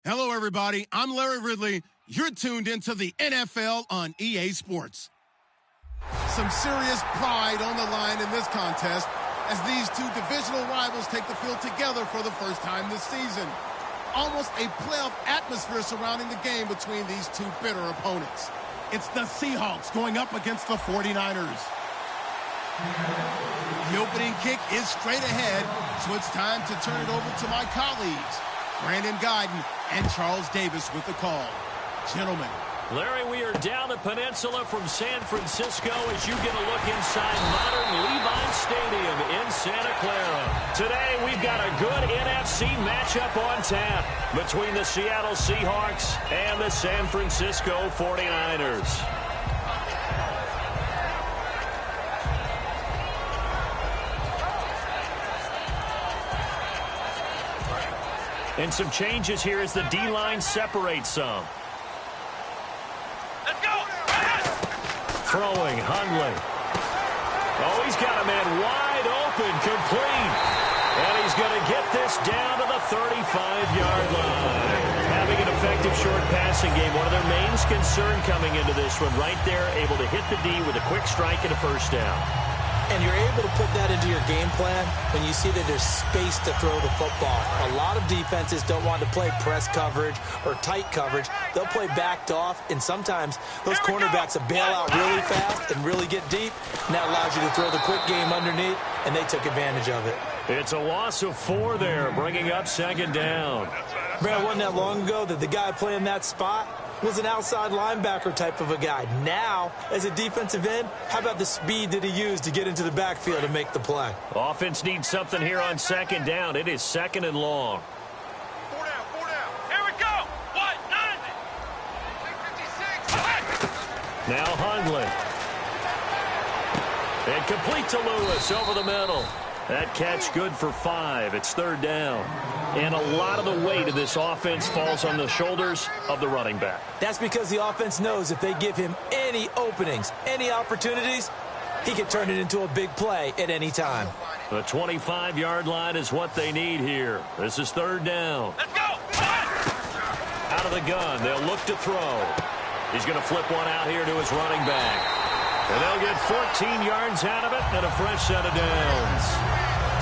Hello, everybody. I'm Larry Ridley. You're tuned into the NFL on EA Sports. Some serious pride on the line in this contest as these two divisional rivals take the field together for the first time this season. Almost a playoff atmosphere surrounding the game between these two bitter opponents. It's the Seahawks going up against the 49ers. The opening kick is straight ahead, so it's time to turn it over to my colleagues, Brandon Guyton and Charles Davis with the call. Gentlemen. Larry, we are down the peninsula from San Francisco as you get a look inside modern Levi Stadium in Santa Clara. Today, we've got a good NFC matchup on tap between the Seattle Seahawks and the San Francisco 49ers. And some changes here as the D-line separates some. Let's go! Throwing, Hundley. Oh, he's got a man wide open, complete. And he's going to get this down to the 35-yard line. Having an effective short passing game, one of their main concern coming into this one. Right there, able to hit the D with a quick strike and a first down. And you're able to put that into your game plan when you see that there's space to throw the football. A lot of defenses don't want to play press coverage or tight coverage. They'll play backed off, and sometimes those cornerbacks will bail out really fast and really get deep, and that allows you to throw the quick game underneath, and they took advantage of it. It's a loss of 4 there, bringing up second down. Man, it wasn't that long ago that the guy playing that spot was an outside linebacker type of a guy. Now, as a defensive end, how about the speed that he used to get into the backfield and make the play? Offense needs something here on second down. It is second and long. 4 down, 4 down. Here we go. What? 90. 56. Now Hundley. And complete to Lewis over the middle. That catch good for 5. It's third down. And a lot of the weight of this offense falls on the shoulders of the running back. That's because the offense knows if they give him any openings, any opportunities, he can turn it into a big play at any time. The 25-yard line is what they need here. This is third down. Let's go. Out of the gun, they'll look to throw. He's going to flip one out here to his running back. And they'll get 14 yards out of it and a fresh set of downs.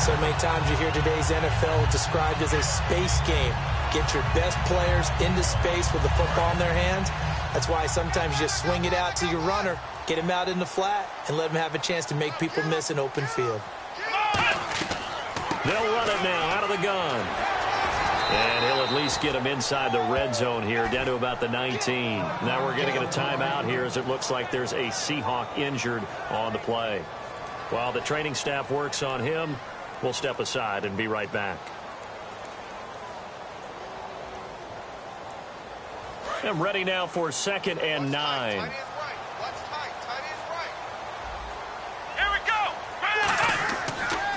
So many times you hear today's NFL described as a space game. Get your best players into space with the football in their hands. That's why sometimes you just swing it out to your runner, get him out in the flat, and let him have a chance to make people miss an open field. They'll run it now out of the gun. And he'll at least get him inside the red zone here, down to about the 19. Now we're going to get a timeout here as it looks like there's a Seahawk injured on the play. While the training staff works on him, we'll step aside and be right back. I'm ready now for second and 9.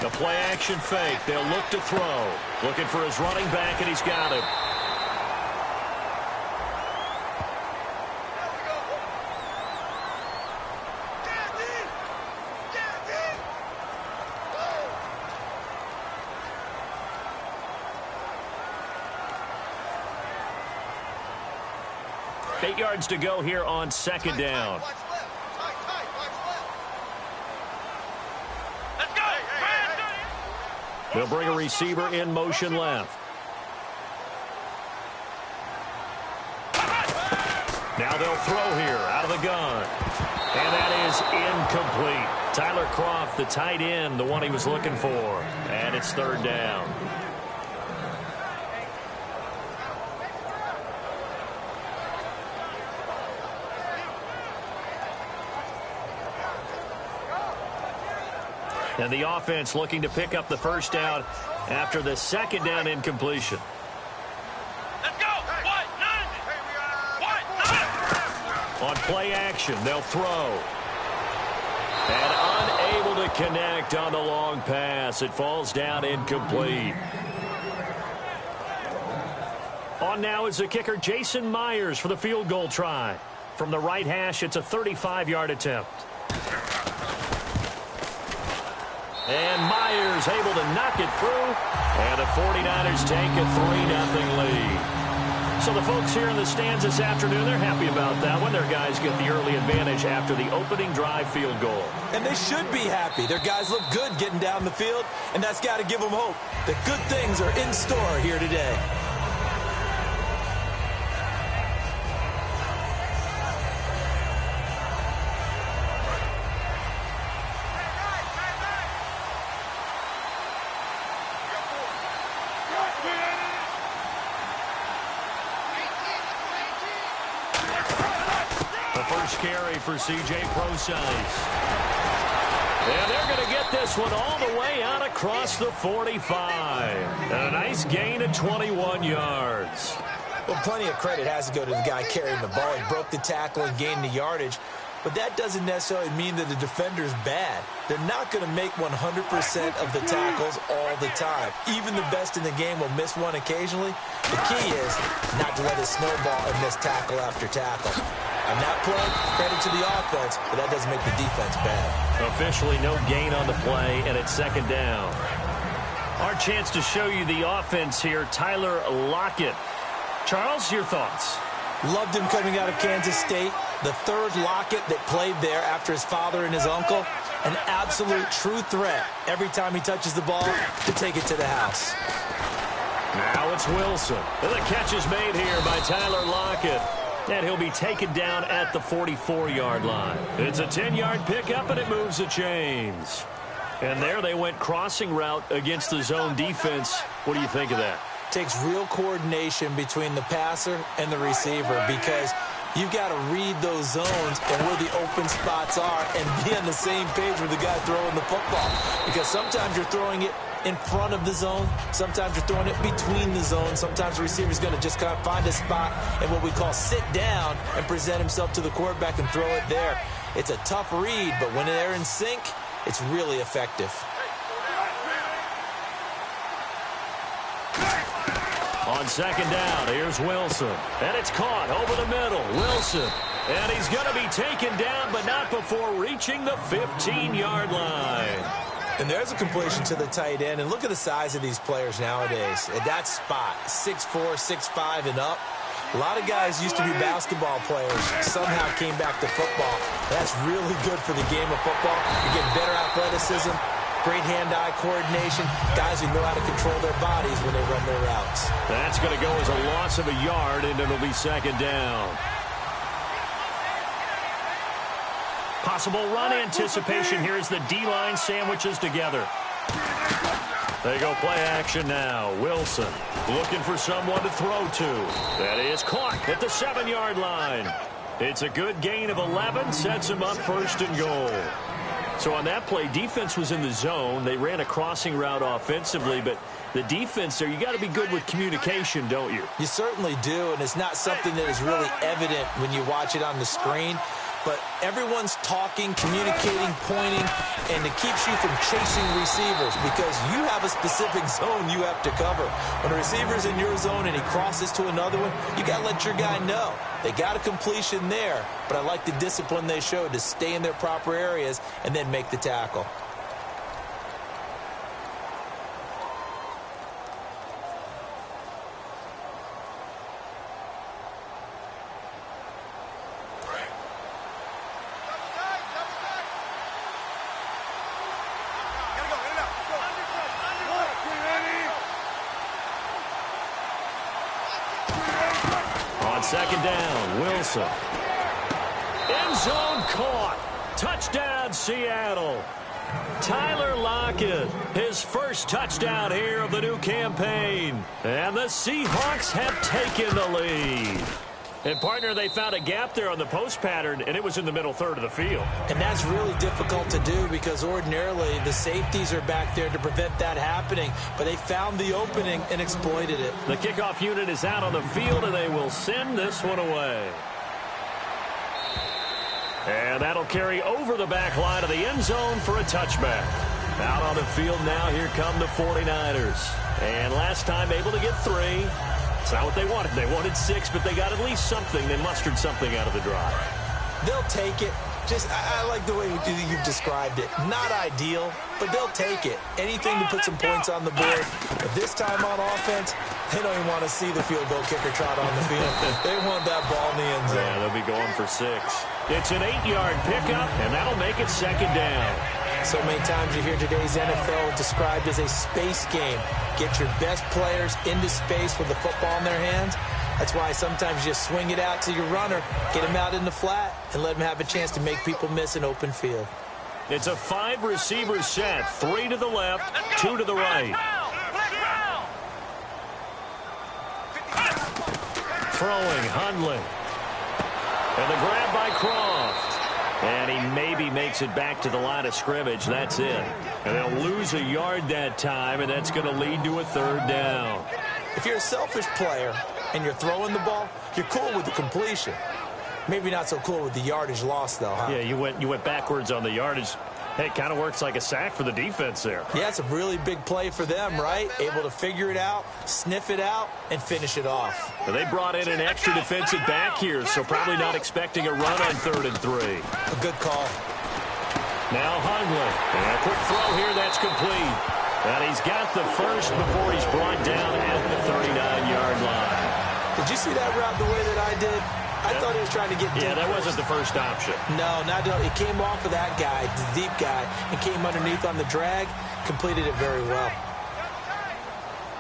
The play action fake. They'll look to throw. Looking for his running back, and he's got him. Eight yards to go here on second down. They'll bring a receiver in motion left. Now they'll throw here out of the gun. And that is incomplete. Tyler Kroft, the tight end, the one he was looking for. And it's third down. And the offense looking to pick up the first down after the second down incompletion. Let's go. What? On play action, they'll throw. And unable to connect on the long pass. It falls down incomplete. On now is the kicker, Jason Myers, for the field goal try. From the right hash, it's a 35-yard attempt. And Myers able to knock it through. And the 49ers take a 3-0 lead. So the folks here in the stands this afternoon, they're happy about that one. Their guys get the early advantage after the opening drive field goal. And they should be happy. Their guys look good getting down the field, and that's got to give them hope that good things are in store here today. Carry for C.J. Procise. And they're going to get this one all the way out across the 45. And a nice gain of 21 yards. Well, plenty of credit has to go to the guy carrying the ball. He broke the tackle and gained the yardage. But that doesn't necessarily mean that the defender's bad. They're not going to make 100% of the tackles all the time. Even the best in the game will miss one occasionally. The key is not to let it snowball and miss tackle after tackle. On that play, credit to the offense, but that doesn't make the defense bad. Officially no gain on the play, and it's second down. Our chance to show you the offense here, Tyler Lockett. Charles, your thoughts? Loved him coming out of Kansas State. The third Lockett that played there after his father and his uncle. An absolute true threat every time he touches the ball to take it to the house. Now it's Wilson. And the catch is made here by Tyler Lockett. And he'll be taken down at the 44-yard line. It's a 10-yard pickup, and it moves the chains. And there they went crossing route against the zone defense. What do you think of that? Takes real coordination between the passer and the receiver because you've got to read those zones and where the open spots are and be on the same page with the guy throwing the football. Because sometimes you're throwing it in front of the zone. Sometimes you're throwing it between the zones. Sometimes the receiver's going to just kind of find a spot and what we call sit down and present himself to the quarterback and throw it there. It's a tough read, but when they're in sync, it's really effective. On second down, here's Wilson. And it's caught over the middle. Wilson. And he's going to be taken down, but not before reaching the 15-yard line. And there's a completion to the tight end. And look at the size of these players nowadays. At that spot, 6'4", 6'5", and up. A lot of guys used to be basketball players, somehow came back to football. That's really good for the game of football. You're getting better athleticism, great hand-eye coordination, guys who know how to control their bodies when they run their routes. That's going to go as a loss of a yard, and it'll be second down. Possible run anticipation here as the D-line sandwiches together. They go play action now. Wilson looking for someone to throw to. That is caught at the 7-yard line. It's a good gain of 11, sets him up first and goal. So on that play, defense was in the zone. They ran a crossing route offensively, but the defense there, you got to be good with communication, don't you? You certainly do, and it's not something that is really evident when you watch it on the screen. But everyone's talking, communicating, pointing, and it keeps you from chasing receivers because you have a specific zone you have to cover. When a receiver's in your zone and he crosses to another one, you got to let your guy know. They got a completion there, but I like the discipline they showed to stay in their proper areas and then make the tackle. Second down, Wilson. End zone caught. Touchdown, Seattle. Tyler Lockett, his first touchdown here of the new campaign. And the Seahawks have taken the lead. And, partner, they found a gap there on the post pattern, and it was in the middle third of the field. And that's really difficult to do because ordinarily the safeties are back there to prevent that happening. But they found the opening and exploited it. The kickoff unit is out on the field, and they will send this one away. And that'll carry over the back line of the end zone for a touchback. Out on the field now, here come the 49ers. And last time able to get 3. It's not what they wanted. They wanted 6, but they got at least something. They mustered something out of the drive. They'll take it. I like the way you've described it. Not ideal, but they'll take it. Anything to put some points on the board. But this time on offense, They don't even want to see the field goal kicker trot on the field. They want that ball in the end zone. Yeah, they'll be going for 6. It's an 8-yard pickup, and that'll make it 2nd down. So many times you hear today's NFL described as a space game. Get your best players into space with the football in their hands. That's why sometimes you just swing it out to your runner, get him out in the flat, and let him have a chance to make people miss an open field. It's a 5-receiver set, 3 to the left, 2 to the right. Throwing, Hundley. And the grab by Croft. And he maybe makes it back to the line of scrimmage. That's it. And they'll lose a yard that time, and that's going to lead to a 3rd down. If you're a selfish player and you're throwing the ball, you're cool with the completion. Maybe not so cool with the yardage loss, though, huh? Yeah, you went backwards on the yardage. Hey, it kind of works like a sack for the defense there. Yeah, it's a really big play for them, right? Able to figure it out, sniff it out, and finish it off. Well, they brought in an extra defensive back here, so probably not expecting a run on 3rd and 3. A good call. Now Hundley. And a quick throw here, that's complete. And he's got the first before he's brought down at the 39-yard line. Did you see that route the way that I did? I thought he was trying to get deep. Yeah, that wasn't the first option. No, not at all. It came off of that guy, the deep guy, and came underneath on the drag, completed it very well.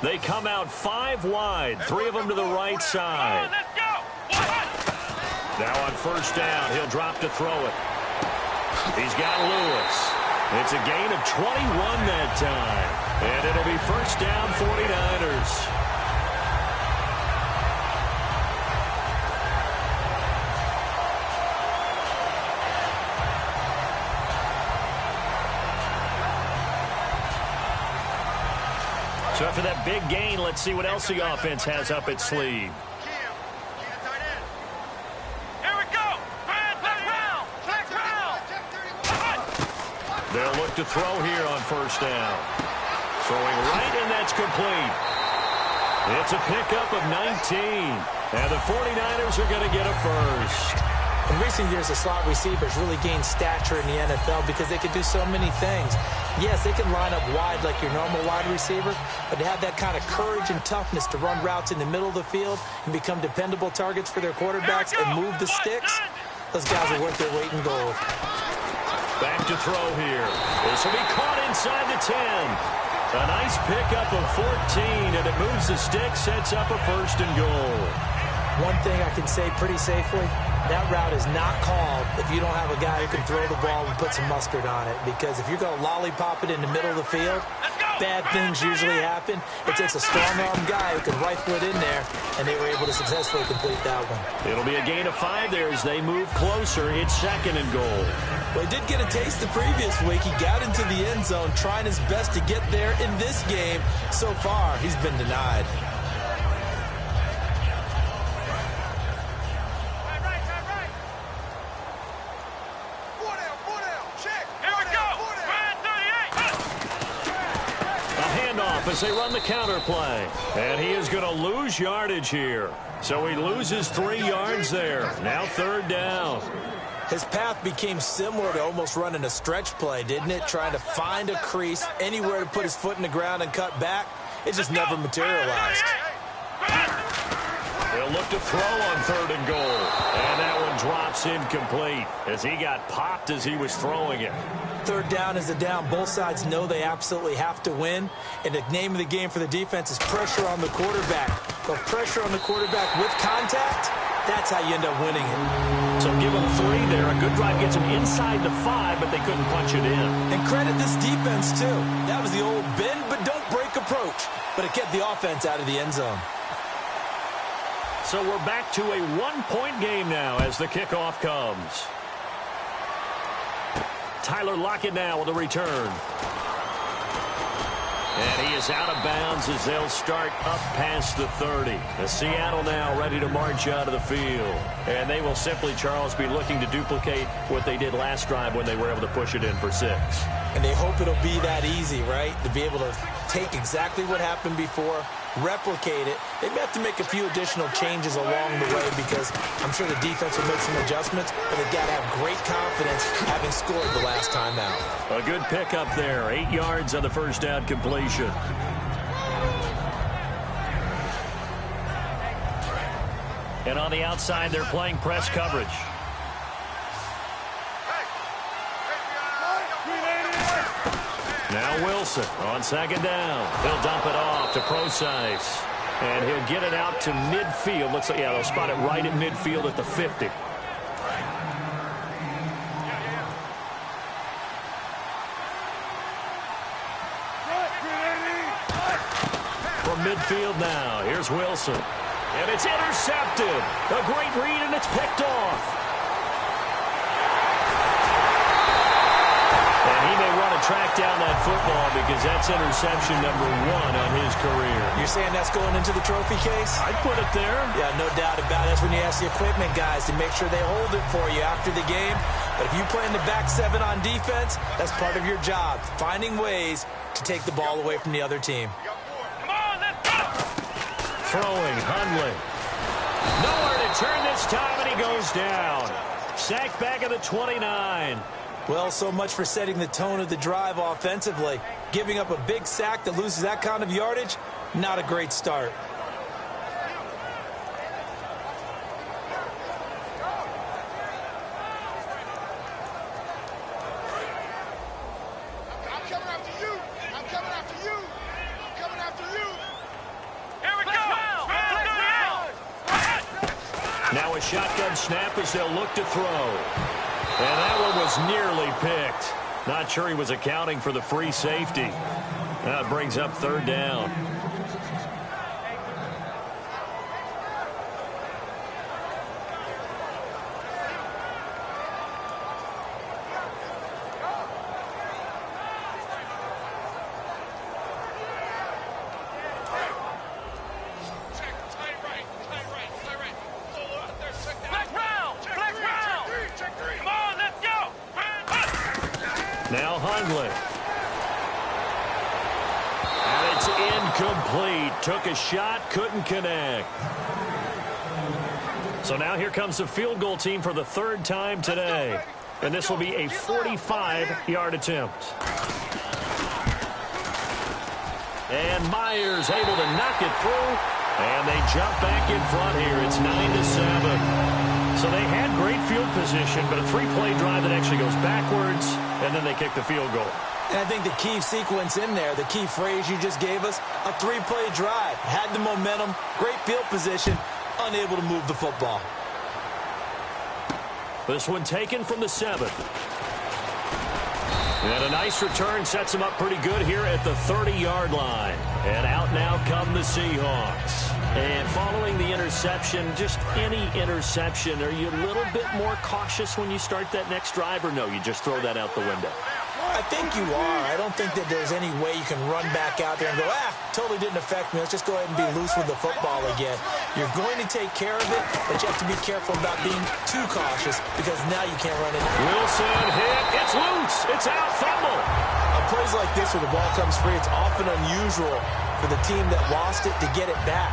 They come out 5 wide, 3 of them to the right side. Now on 1st down, he'll drop to throw it. He's got Lewis. It's a gain of 21 that time. And it'll be 1st down, 49ers. So after that big gain, let's see what else the offense has up its sleeve. Here we go. They'll look to throw here on 1st down. Throwing right, and that's complete. It's a pickup of 19. And the 49ers are going to get a first. In recent years, the slot receivers really gained stature in the NFL because they can do so many things. Yes, they can line up wide like your normal wide receiver, but to have that kind of courage and toughness to run routes in the middle of the field and become dependable targets for their quarterbacks and move the sticks, those guys are worth their weight in gold. Back to throw here. This will be caught inside the 10. A nice pickup of 14, and it moves the stick, sets up a 1st and goal. One thing I can say pretty safely, that route is not called if you don't have a guy who can throw the ball and put some mustard on it. Because if you're going to lollipop it in the middle of the field, bad things usually happen. It takes a strong-arm guy who can rifle it in there, and they were able to successfully complete that one. It'll be a gain of 5 there as they move closer. It's 2nd and goal. Well, he did get a taste the previous week. He got into the end zone trying his best to get there in this game. So far, he's been denied. As they run the counter play. And he is going to lose yardage here. So he loses 3 yards there. Now 3rd down. His path became similar to almost running a stretch play, didn't it? Trying to find a crease, anywhere to put his foot in the ground and cut back. It just never materialized. They'll look to throw on 3rd and goal. And that one drops incomplete as he got popped as he was throwing it. 3rd down is a down. Both sides know they absolutely have to win. And the name of the game for the defense is pressure on the quarterback. But pressure on the quarterback with contact, that's how you end up winning it. So give them 3 there. A good drive gets them inside the 5, but they couldn't punch it in. And credit this defense, too. That was the old bend but don't break approach. But it kept the offense out of the end zone. So we're back to a 1-point game now as the kickoff comes. Tyler Lockett now with a return. And he is out of bounds as they'll start up past the 30. The Seattle now ready to march out of the field. And they will simply, Charles, be looking to duplicate what they did last drive when they were able to push it in for 6. And they hope it'll be that easy, right? To be able to take exactly what happened before, replicate it. They may have to make a few additional changes along the way because I'm sure the defense will make some adjustments, but they've got to have great confidence having scored the last time out. A good pickup there. 8 yards on the 1st down completion. And on the outside, they're playing press coverage. Now Wilson on second down. He'll dump it off to Procise. And he'll get it out to midfield. Looks like, yeah, they'll spot it right at midfield at the 50. From midfield now, here's Wilson. And it's intercepted. A great read, and it's picked off. And he may want to track down that football because that's interception number 1 on his career. You're saying that's going into the trophy case? I'd put it there. Yeah, no doubt about it. That's when you ask the equipment guys to make sure they hold it for you after the game. But if you play in the back 7 on defense, that's part of your job, finding ways to take the ball away from the other team. Come on, let's go! Throwing, Hundley. Nowhere to turn this time, and he goes down. Sacked back at the 29. Well, so much for setting the tone of the drive offensively. Giving up a big sack that loses that kind of yardage, not a great start. I'm coming after you! I'm coming after you! I'm coming after you! Here we go! Now a shotgun snap as they'll look to throw. And that one was nearly picked. Not sure he was accounting for the free safety. That brings up third down. Now Hundley. And it's incomplete. Took a shot, couldn't connect. So now here comes the field goal team for the 3rd time today. And this will be a 45-yard attempt. And Myers able to knock it through. And they jump back in front here. It's 9-7. So they had great field position, but a 3-play drive that actually goes backwards, and then they kick the field goal. And I think the key sequence in there, the key phrase you just gave us, a 3-play drive. Had the momentum, great field position, unable to move the football. This one taken from the 7. And a nice return sets them up pretty good here at the 30-yard line. And out now come the Seahawks. And following the interception, just any interception, are you a little bit more cautious when you start that next drive, or no, you just throw that out the window? I think you are. I don't think that there's any way you can run back out there and go, totally didn't affect me. Let's just go ahead and be loose with the football again. You're going to take care of it, but you have to be careful about being too cautious because now you can't run it. Wilson hit. It's loose. It's out. Fumble. On plays like this where the ball comes free, it's often unusual for the team that lost it to get it back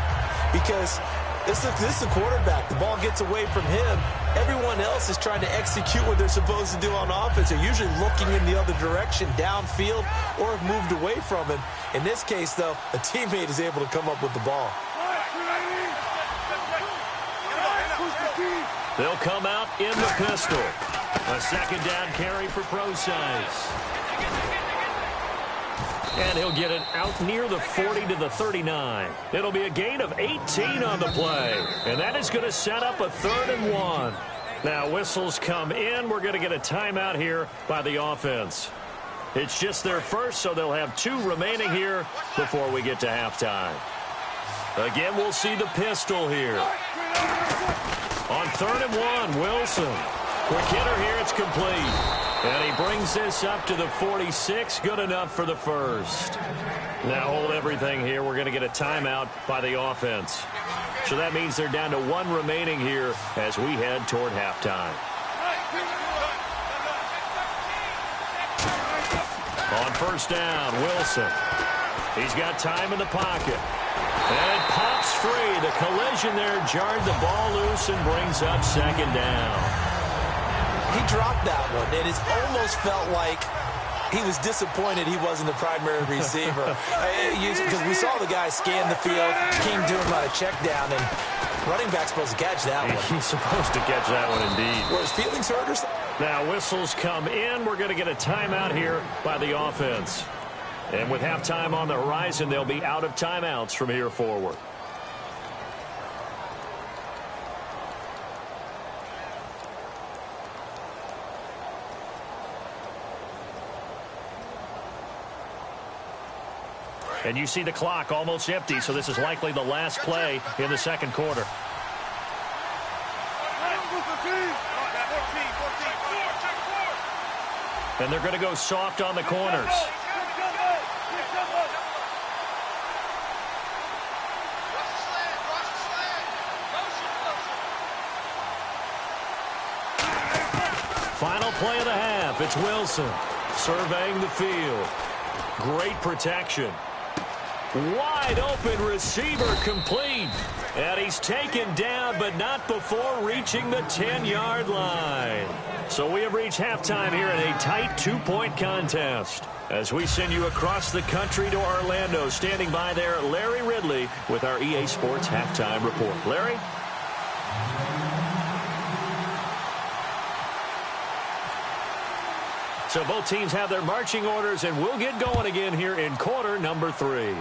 because this is the quarterback. The ball gets away from him. Everyone else is trying to execute what they're supposed to do on offense. They're usually looking in the other direction, downfield, or have moved away from him. In this case, though, a teammate is able to come up with the ball. They'll come out in the pistol. A 2nd down carry for Procise. And he'll get it out near the 40 to the 39. It'll be a gain of 18 on the play. And that is going to set up a 3rd and 1. Now whistles come in. We're going to get a timeout here by the offense. It's just their first, so they'll have 2 remaining here before we get to halftime. Again, we'll see the pistol here. On 3rd and 1, Wilson. Quick hitter here, it's complete. And he brings this up to the 46. Good enough for the first. Now hold everything here. We're going to get a timeout by the offense. So that means they're down to 1 remaining here as we head toward halftime. On 1st down, Wilson. He's got time in the pocket. And it pops free. The collision there jarred the ball loose and brings up 2nd down. He dropped that one, and it almost felt like he was disappointed he wasn't the primary receiver. Because we saw the guy scan the field, came to him on a check down, and Running back's supposed to catch that one. He's supposed to catch that one indeed. Were his feelings hurt or something? Now whistles come in. We're going to get a timeout here by the offense. And with halftime on the horizon, they'll be out of timeouts from here forward. And you see the clock almost empty, so this is likely the last play in the second quarter. And they're going to go soft on the corners. Final play of the half. It's Wilson surveying the field. Great protection. Wide open receiver complete. And he's taken down, but not before reaching the 10-yard line. So we have reached halftime here in a tight two-point contest. As we send you across the country to Orlando, standing by there, Larry Ridley with our EA Sports Halftime Report. Larry? So both teams have their marching orders, and we'll get going again here in quarter number 3.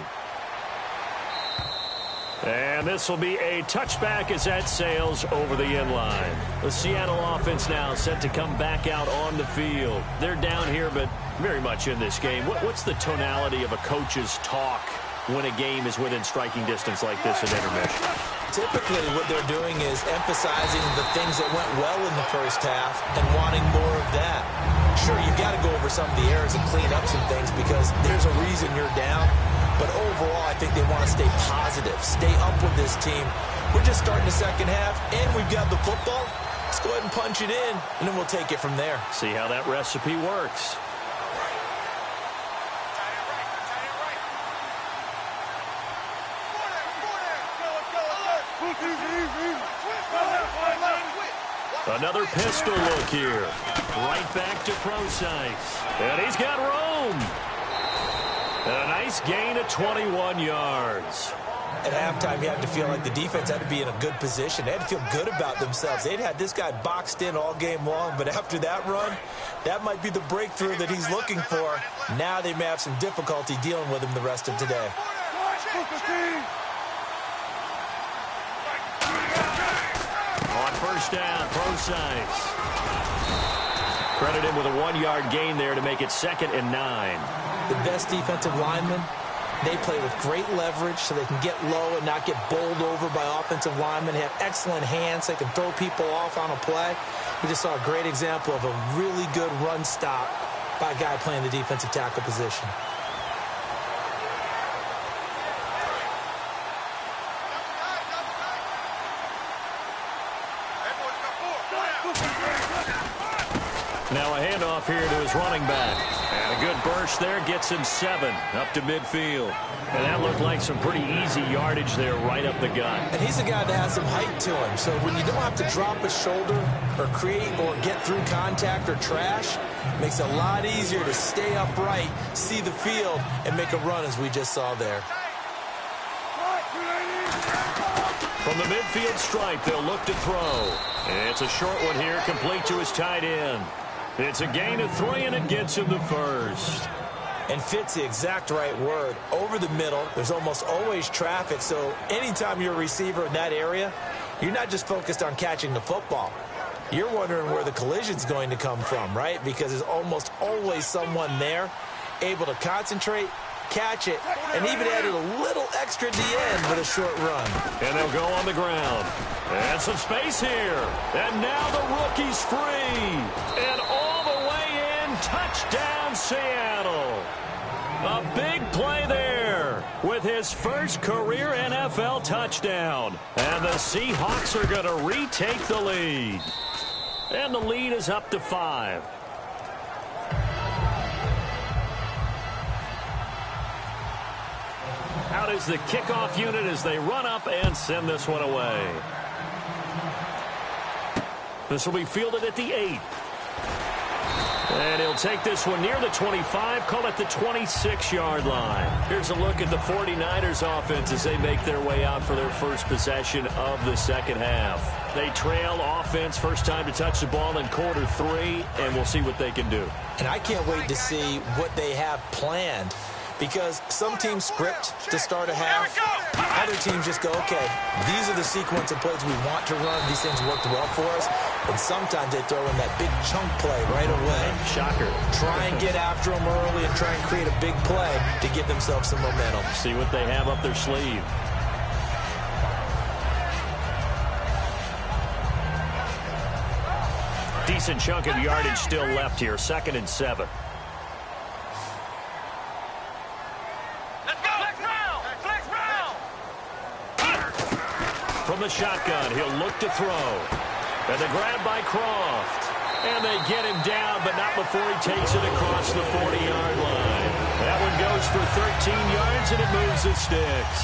And this will be a touchback as that sails over the end line. The Seattle offense now set to come back out on the field. They're down here, but very much in this game. What's the tonality of a coach's talk when a game is within striking distance like this at intermission? Typically, what they're doing is emphasizing the things that went well in the first half and wanting more of that. Sure, you've got to go over some of the errors and clean up some things because there's a reason you're down. But overall, I think they want to stay positive, stay up with this team. We're just starting the second half, and we've got the football. Let's go ahead and punch it in, and then we'll take it from there. See how that recipe works. Another pistol look here. Right back to Procise. And he's got room. And a nice gain of 21 yards. At halftime, you have to feel like the defense had to be in a good position. They had to feel good about themselves. They'd had this guy boxed in all game long, but after that run, that might be the breakthrough that he's looking for. Now they may have some difficulty dealing with him the rest of today. On first down, Procise. Credit him with a 1-yard gain there to make it 2nd and 9. The best defensive linemen, they play with great leverage so they can get low and not get bowled over by offensive linemen. They have excellent hands. They can throw people off on a play. We just saw a great example of a really good run stop by a guy playing the defensive tackle position. Now a handoff here to his running back. And a good burst there gets him 7 up to midfield. And that looked like some pretty easy yardage there right up the gut. And he's a guy that has some height to him. So when you don't have to drop a shoulder or create or get through contact or trash, it makes it a lot easier to stay upright, see the field, and make a run as we just saw there. From the midfield stripe, they'll look to throw. And it's a short one here, complete to his tight end. It's a gain of 3, and it gets him the first. And fit's the exact right word. Over the middle, there's almost always traffic, so anytime you're a receiver in that area, you're not just focused on catching the football. You're wondering where the collision's going to come from, right? Because there's almost always someone there able to concentrate, catch it, and even added a little extra at the end with a short run. And they'll go on the ground. And some space here. And now the rookie's free. And all the way in, touchdown Seattle. A big play there with his first career NFL touchdown. And the Seahawks are going to retake the lead. And the lead is up to 5. Out is the kickoff unit as they run up and send this one away. This will be fielded at the 8. And he'll take this one near the 25, call it the 26-yard line. Here's a look at the 49ers offense as they make their way out for their first possession of the second half. They trail offense, first time to touch the ball in quarter 3, and we'll see what they can do. And I can't wait to see what they have planned, because some teams script to start a half. Other teams just go, okay, these are the sequence of plays we want to run. These things worked well for us. And sometimes they throw in that big chunk play right away. Shocker. Try and get after them early and try and create a big play to give themselves some momentum. See what they have up their sleeve. Decent chunk of yardage still left here. 2nd and 7. From the shotgun, he'll look to throw. And the grab by Croft. And they get him down, but not before he takes it across the 40-yard line. That one goes for 13 yards, and it moves the sticks.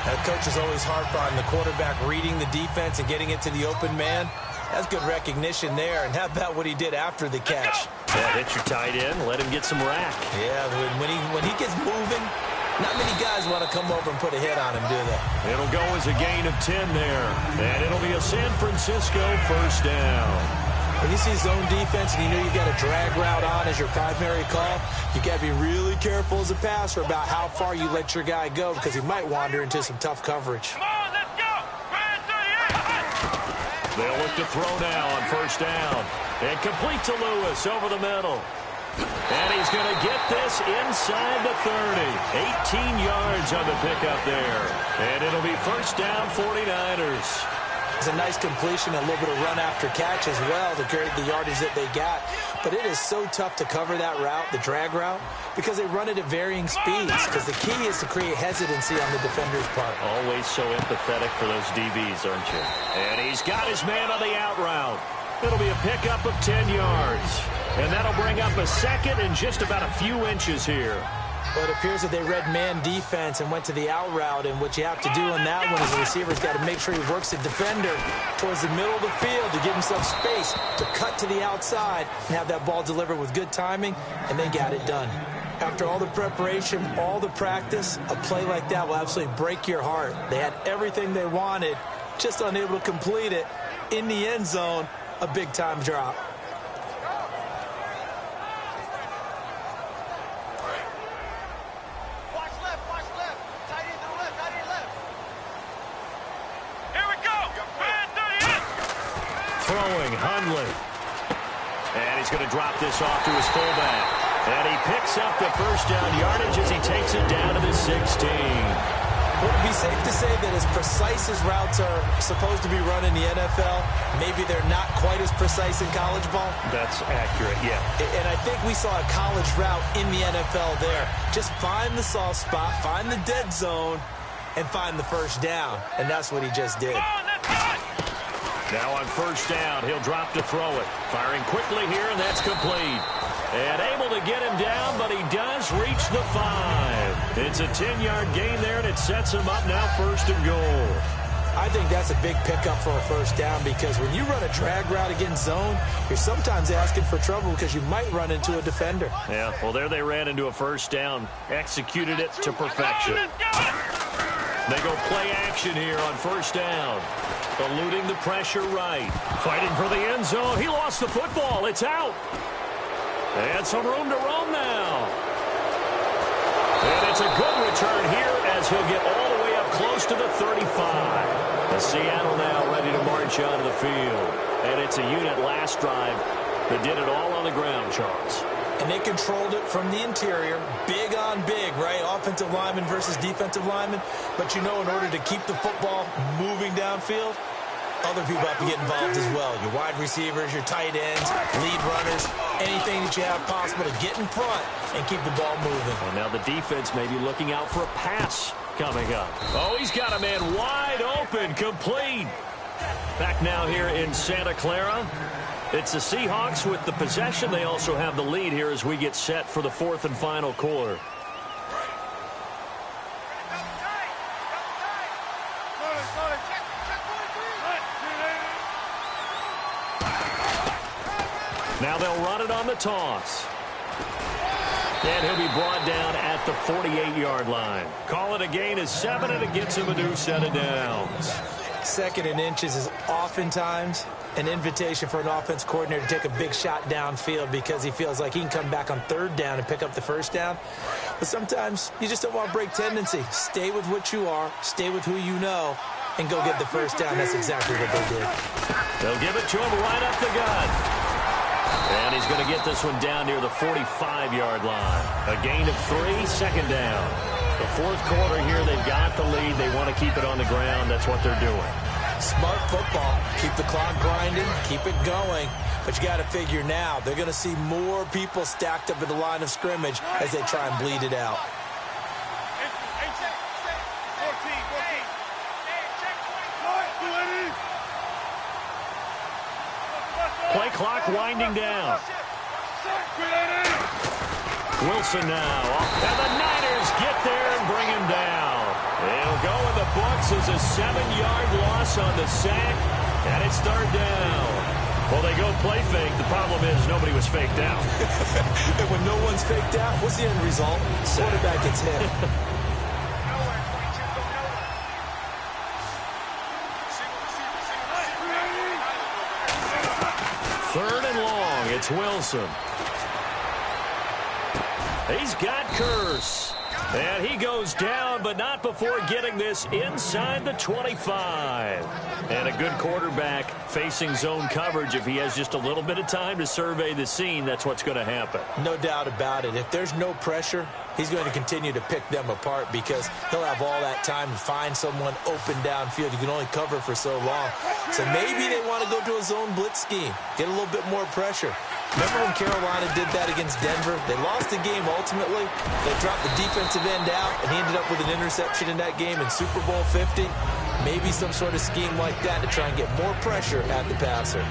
That coach is always harp on the quarterback reading the defense and getting it to the open man. That's good recognition there. And how about what he did after the catch? Yeah, hit your tight end, let him get some rack. Yeah, when he gets moving, not many guys want to come over and put a hit on him, do they? It'll go as a gain of 10 there. And it'll be a San Francisco first down. When you see zone defense and you know you've got a drag route on as your primary call, you got to be really careful as a passer about how far you let your guy go, because he might wander into some tough coverage. Come on, let's go. They'll look to throw now on first down. And complete to Lewis over the middle. And he's going to get this inside the 30. 18 yards on the pickup there. And it'll be first down 49ers. It's a nice completion, a little bit of run after catch as well to create the yardage that they got. But it is so tough to cover that route, the drag route, because they run it at varying speeds. Because the key is to create hesitancy on the defender's part. Always so empathetic for those DBs, aren't you? And he's got his man on the out route. It'll be a pickup of 10 yards. And that'll bring up a second and just about a few inches here. Well, it appears that they read man defense and went to the out route. And what you have to do on that one is the receiver's got to make sure he works the defender towards the middle of the field to give himself space to cut to the outside and have that ball delivered with good timing, and they got it done. After all the preparation, all the practice, a play like that will absolutely break your heart. They had everything they wanted, just unable to complete it. In the end zone, a big-time drop. Throwing, Hundley. And he's going to drop this off to his fullback. And he picks up the first down yardage as he takes it down to the 16. Would it be safe to say that as precise as routes are supposed to be run in the NFL, maybe they're not quite as precise in college ball? That's accurate, yeah. And I think we saw a college route in the NFL there. Just find the soft spot, find the dead zone, and find the first down. And that's what he just did. Now on first down, he'll drop to throw it. Firing quickly here, and that's complete. And able to get him down, but he does reach the 5. It's a 10-yard gain there, and it sets him up now first and goal. I think that's a big pickup for a first down, because when you run a drag route against zone, you're sometimes asking for trouble because you might run into a defender. Yeah, well, there they ran into a first down. Executed it to perfection. They go play action here on first down. Eluding the pressure right. Fighting for the end zone. He lost the football. It's out. And some room to roam now. And it's a good return here as he'll get all the way up close to the 35. The Seattle now ready to march onto the field. And it's a unit last drive that did it all on the ground, Charles. And they controlled it from the interior. Big on big, right? Offensive lineman versus defensive lineman. But you know, in order to keep the football moving downfield, other people have to get involved as well. Your wide receivers, your tight ends, lead runners, anything that you have possible to get in front and keep the ball moving. And now the defense may be looking out for a pass coming up. Oh, he's got a man wide open, complete. Back now here in Santa Clara. It's the Seahawks with the possession. They also have the lead here as we get set for the fourth and final quarter. Now they'll run it on the toss. And he'll be brought down at the 48-yard line. Call it a gain of 7, and it gets him a new set of downs. 2nd and inches is oftentimes an invitation for an offense coordinator to take a big shot downfield because he feels like he can come back on 3rd down and pick up the 1st down. But sometimes you just don't want to break tendency. Stay with what you are, stay with who you know, and go get the 1st down. That's exactly what they did. They'll give it to him right up the gut. And he's going to get this one down near the 45-yard line. A gain of 3, 2nd down. The 4th quarter here, they've got the lead. They want to keep it on the ground. That's what they're doing. Smart football. Keep the clock grinding. Keep it going. But you got to figure now, they're going to see more people stacked up at the line of scrimmage as they try and bleed it out. Play clock winding down. Wilson now. And the Niners get there and bring him down. It'll go in the books as a 7-yard loss on the sack. And it's 3rd down. Well, they go play fake. The problem is nobody was faked out. And when no one's faked out, what's the end result? Quarterback gets hit. 3rd and long. It's Wilson. He's got Curse. And he goes down, but not before getting this inside the 25. And a good quarterback facing zone coverage. If he has just a little bit of time to survey the scene, that's what's going to happen. No doubt about it. If there's no pressure, he's going to continue to pick them apart because he'll have all that time to find someone open downfield. You can only cover for so long. So maybe they want to go to a zone blitz scheme, get a little bit more pressure. Remember when Carolina did that against Denver? They lost the game ultimately. They dropped the defensive end out, and he ended up with an interception in that game in Super Bowl 50. Maybe some sort of scheme like that to try and get more pressure at the passer.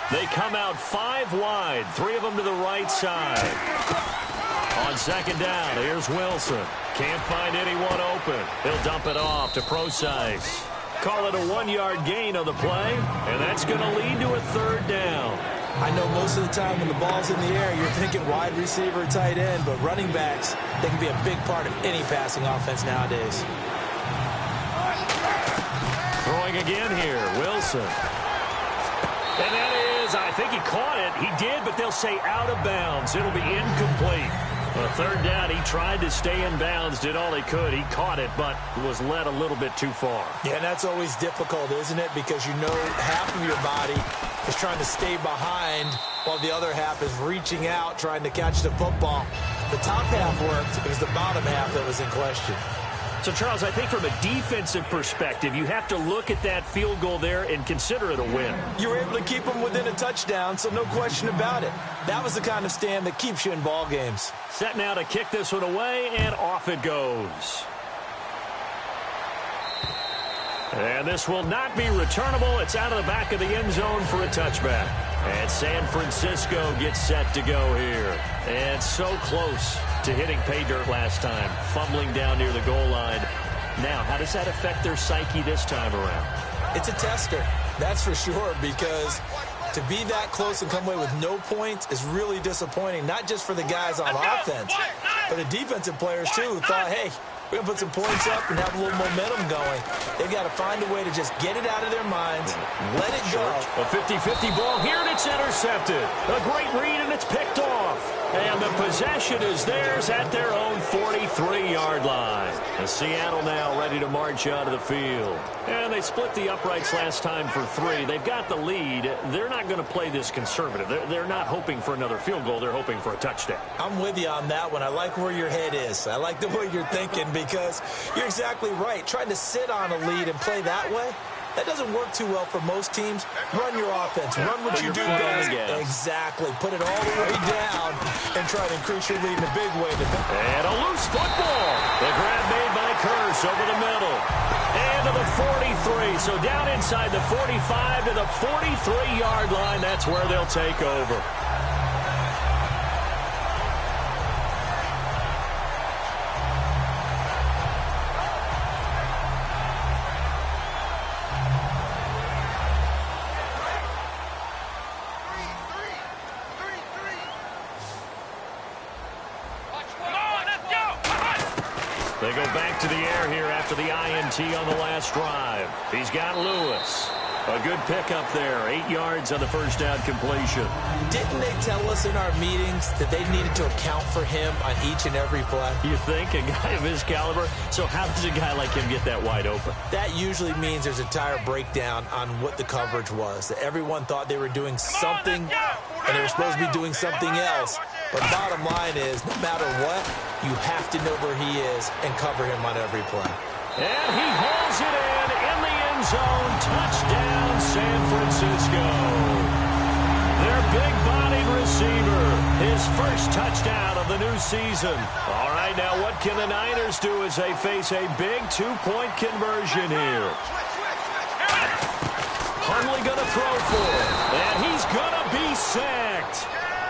They come out 5 wide, 3 of them to the right side. On 2nd down, here's Wilson. Can't find anyone open. He'll dump it off to Procise. Call it a 1-yard gain on the play, and that's going to lead to a 3rd down. I know most of the time when the ball's in the air, you're thinking wide receiver, tight end, but running backs, they can be a big part of any passing offense nowadays. Throwing again here, Wilson. And that is, I think he caught it. He did, but they'll say out of bounds. It'll be incomplete. On 3rd down, he tried to stay in bounds, did all he could. He caught it, but was led a little bit too far. Yeah, and that's always difficult, isn't it? Because you know half of your body is trying to stay behind while the other half is reaching out, trying to catch the football. The top half worked. It was the bottom half that was in question. So, Charles, I think from a defensive perspective, you have to look at that field goal there and consider it a win. You were able to keep them within a touchdown, so no question about it. That was the kind of stand that keeps you in ball games. Set now to kick this one away, and off it goes. And this will not be returnable. It's out of the back of the end zone for a touchback. And San Francisco gets set to go here. And so close to hitting pay dirt last time, fumbling down near the goal line. Now, how does that affect their psyche this time around? It's a tester, that's for sure, because to be that close and come away with no points is really disappointing, not just for the guys on offense, but the defensive players, too, who thought, hey, we're going to put some points up and have a little momentum going. They've got to find a way to just get it out of their minds, let it go. A 50-50 ball here, and it's intercepted. A great read, and it's picked off. And the possession is theirs at their own 43-yard line. Seattle now ready to march out of the field. And they split the uprights last time for 3. They've got the lead. They're not going to play this conservative. They're not hoping for another field goal. They're hoping for a touchdown. I'm with you on that one. I like where your head is. I like the way you're thinking because you're exactly right. Trying to sit on a lead and play that way, that doesn't work too well for most teams. Run your offense. Run what you do best. Exactly. Put it all the way down and try to increase your lead in a big way. And a loose football. The grab made by Curse over the middle. And to the 43. So down inside the 45 to the 43-yard line. That's where they'll take over. They go back to the air here after the INT on the last drive. He's got Lewis. A good pickup there. 8 yards on the first down completion. Didn't they tell us in our meetings that they needed to account for him on each and every play? You think? A guy of his caliber? So how does a guy like him get that wide open? That usually means there's a entire breakdown on what the coverage was. That everyone thought they were doing something, and they were supposed to be doing something else. But bottom line is, no matter what, you have to know where he is and cover him on every play. And he holds it in the end zone. Touchdown, San Francisco. Their big-bodied receiver, his first touchdown of the new season. All right, now what can the Niners do as they face a big two-point conversion here? Hundley going to throw for it, and he's going to be sacked.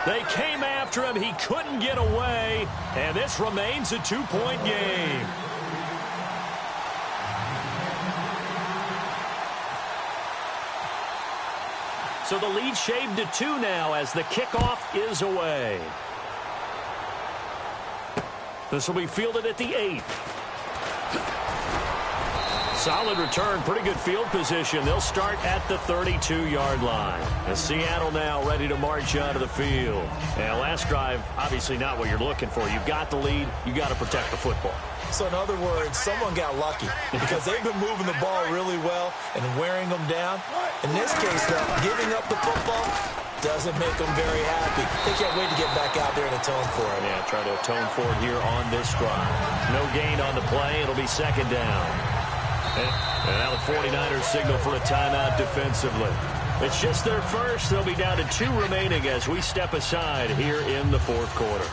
They came after him. He couldn't get away, and this remains a two-point game. So the lead shaved to 2 now as the kickoff is away. This will be fielded at the 8. Solid return, pretty good field position. They'll start at the 32-yard line. And Seattle now ready to march onto the field. And last drive, obviously not what you're looking for. You've got the lead. You've got to protect the football. So in other words, someone got lucky because they've been moving the ball really well and wearing them down. In this case, though, giving up the football doesn't make them very happy. They can't wait to get back out there and atone for it. Yeah, try to atone for it here on this drive. No gain on the play. It'll be second down. And now the 49ers signal for a timeout defensively. It's just their first. They'll be down to 2 remaining as we step aside here in the fourth quarter.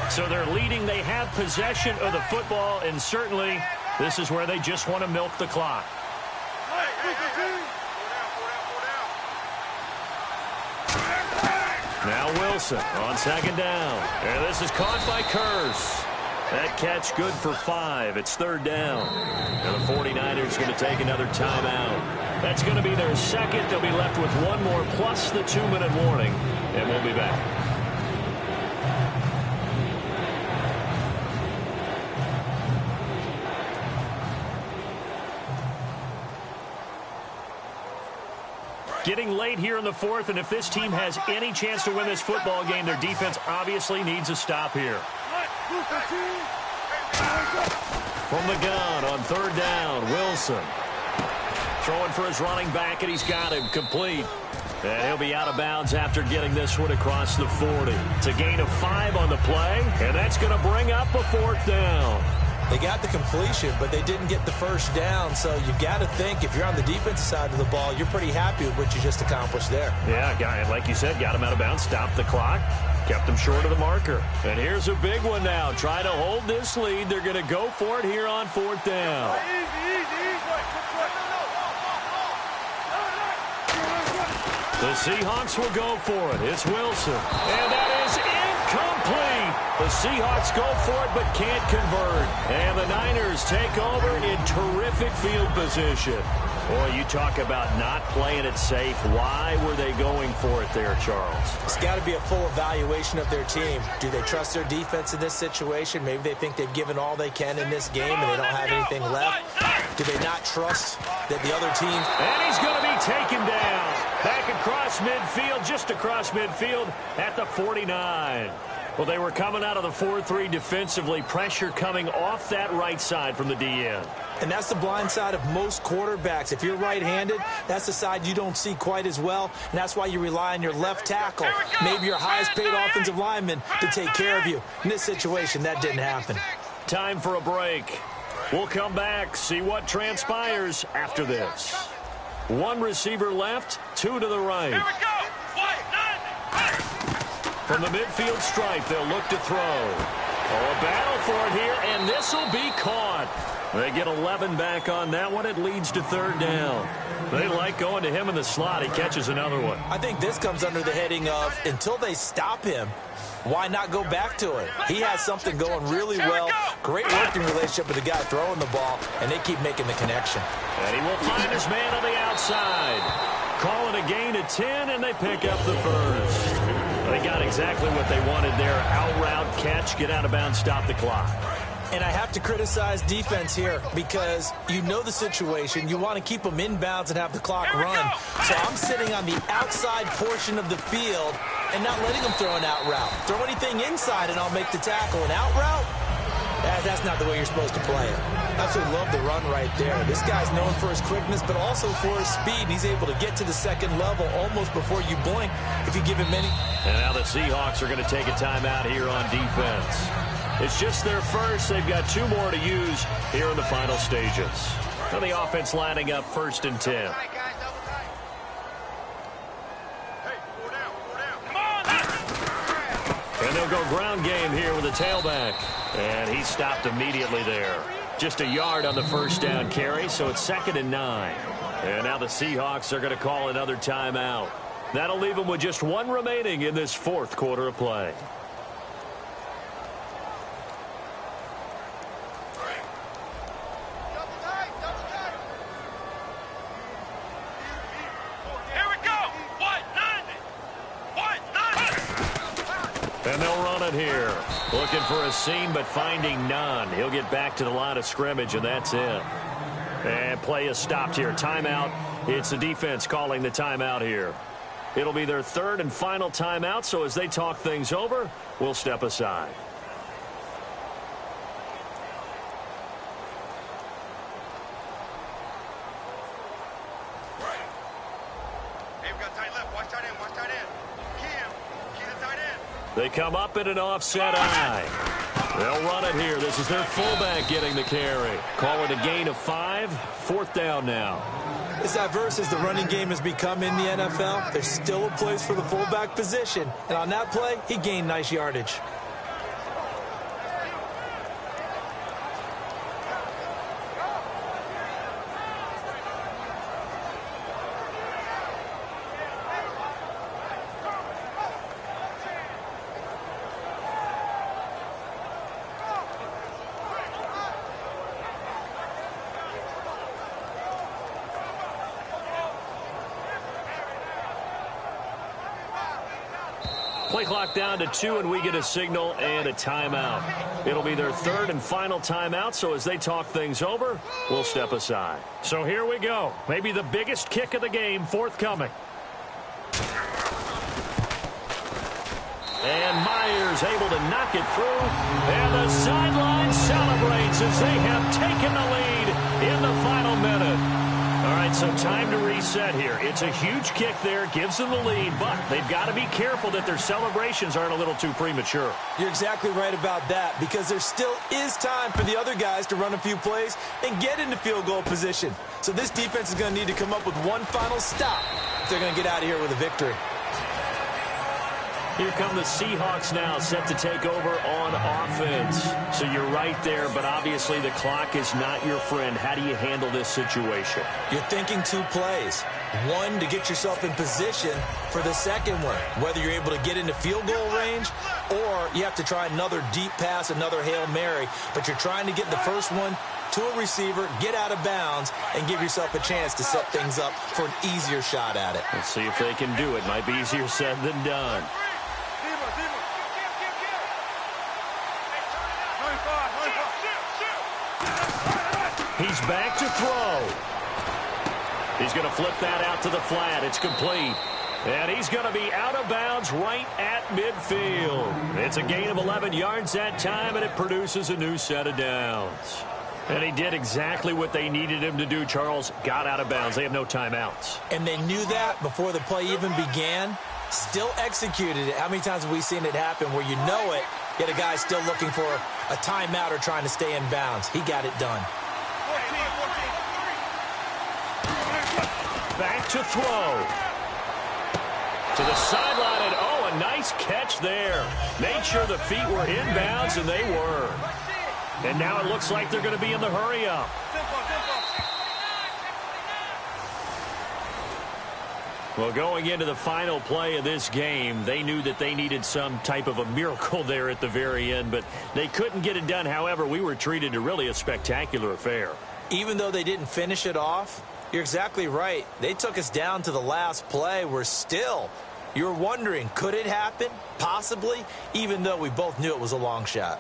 So they're leading. They have possession of the football, and certainly this is where they just want to milk the clock. Now Wilson on second down. And this is caught by Curse. That catch good for 5. It's third down. And the 49ers going to take another timeout. That's going to be their second. They'll be left with 1 more plus the 2-minute warning. And we'll be back. Getting late here in the fourth, and if this team has any chance to win this football game, their defense obviously needs a stop here. From the gun on third down, Wilson. Throwing for his running back, and he's got him complete. And he'll be out of bounds after getting this one across the 40. It's a gain of 5 on the play, and that's going to bring up a fourth down. They got the completion, but they didn't get the first down. So you've got to think, if you're on the defensive side of the ball, you're pretty happy with what you just accomplished there. Yeah, like you said, got him out of bounds, stopped the clock, kept him short of the marker. And here's a big one now. Try to hold this lead. They're going to go for it here on fourth down. The Seahawks will go for it. It's Wilson. And that is incomplete. The Seahawks go for it but can't convert. And the Niners take over in terrific field position. Boy, you talk about not playing it safe. Why were they going for it there, Charles? It's got to be a full evaluation of their team. Do they trust their defense in this situation? Maybe they think they've given all they can in this game and they don't have anything left. Do they not trust that the other team... And he's going to be taken down. Back across midfield, just across midfield at the 49. Well, they were coming out of the 4-3 defensively. Pressure coming off that right side from the DN. And that's the blind side of most quarterbacks. If you're right-handed, that's the side you don't see quite as well. And that's why you rely on your left tackle, maybe your highest-paid offensive lineman, to take care of you. In this situation, that didn't happen. Time for a break. We'll come back, see what transpires after this. 1 receiver left, 2 to the right. Here we go. From the midfield stripe, they'll look to throw. Oh, a battle for it here, and this will be caught. They get 11 back on that one. It leads to third down. They like going to him in the slot. He catches another one. I think this comes under the heading of, until they stop him, why not go back to it? He has something going really well. Great working relationship with the guy throwing the ball, and they keep making the connection. And he will find his man on the outside. Calling a gain of 10, and they pick up the first. They got exactly what they wanted there. Out route catch, get out of bounds, stop the clock. And I have to criticize defense here because you know the situation. You want to keep them inbounds and have the clock run. So I'm sitting on the outside portion of the field and not letting them throw an out route. Throw anything inside and I'll make the tackle. An out route? That's not the way you're supposed to play it. Absolutely love the run right there. This guy's known for his quickness, but also for his speed. He's able to get to the second level almost before you blink if you give him any. And now the Seahawks are going to take a timeout here on defense. It's just their first. They've got 2 more to use here in the final stages. Now the offense lining up 1st and 10. And they'll go ground game here with a tailback. And he stopped immediately there. Just a yard on the 1st down carry, so it's 2nd and 9. And now the Seahawks are going to call another timeout. That'll leave them with just 1 remaining in this 4th quarter of play. And they'll run it here. Looking for a seam, but finding none. He'll get back to the line of scrimmage, and that's it. And play is stopped here. Timeout. It's the defense calling the timeout here. It'll be their 3rd and final timeout, so as they talk things over, we'll step aside. They come up in an offset eye. They'll run it here. This is their fullback getting the carry. Call it a gain of 5. 4th down now. As diverse as the running game has become in the NFL, there's still a place for the fullback position. And on that play, he gained nice yardage. Play clock down to 2, and we get a signal and a timeout. It'll be their 3rd and final timeout, so as they talk things over, we'll step aside. So here we go. Maybe the biggest kick of the game forthcoming. And Myers able to knock it through. And the sideline celebrates as they have taken the lead in the final minute. All right, so time to reset here. It's a huge kick there, gives them the lead, but they've got to be careful that their celebrations aren't a little too premature. You're exactly right about that, because there still is time for the other guys to run a few plays and get into field goal position. So this defense is going to need to come up with one final stop if they're going to get out of here with a victory. Here come the Seahawks now, set to take over on offense. So you're right there, but obviously the clock is not your friend. How do you handle this situation? You're thinking 2 plays. One, to get yourself in position for the second one, whether you're able to get into field goal range or you have to try another deep pass, another Hail Mary. But you're trying to get the first one to a receiver, get out of bounds, and give yourself a chance to set things up for an easier shot at it. Let's see if they can do it. Might be easier said than done. He's back to throw. He's going to flip that out to the flat. It's complete. And he's going to be out of bounds right at midfield. It's a gain of 11 yards that time, and it produces a new set of downs. And he did exactly what they needed him to do, Charles. Got out of bounds. They have no timeouts. And they knew that before the play even began. Still executed it. How many times have we seen it happen where you know it, yet a guy still looking for a timeout or trying to stay in bounds? He got it done. Back to throw. To the sideline, and oh, a nice catch there. Made sure the feet were inbounds, and they were. And now it looks like they're going to be in the hurry-up. Well, going into the final play of this game, they knew that they needed some type of a miracle there at the very end, but they couldn't get it done. However, we were treated to really a spectacular affair. Even though they didn't finish it off, you're exactly right. They took us down to the last play. We're still, you're wondering, could it happen? Possibly, even though we both knew it was a long shot.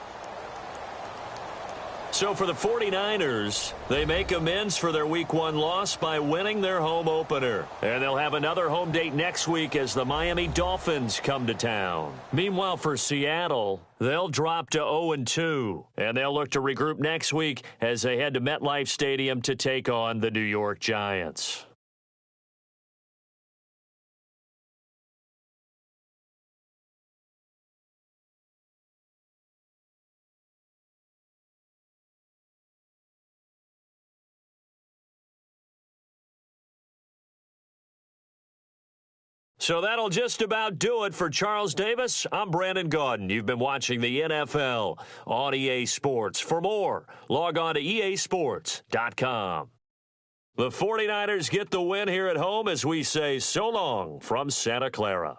So for the 49ers, they make amends for their Week 1 loss by winning their home opener. And they'll have another home date next week as the Miami Dolphins come to town. Meanwhile, for Seattle, they'll drop to 0-2. And they'll look to regroup next week as they head to MetLife Stadium to take on the New York Giants. So that'll just about do it for Charles Davis. I'm Brandon Gaudin. You've been watching the NFL on EA Sports. For more, log on to easports.com. The 49ers get the win here at home as we say so long from Santa Clara.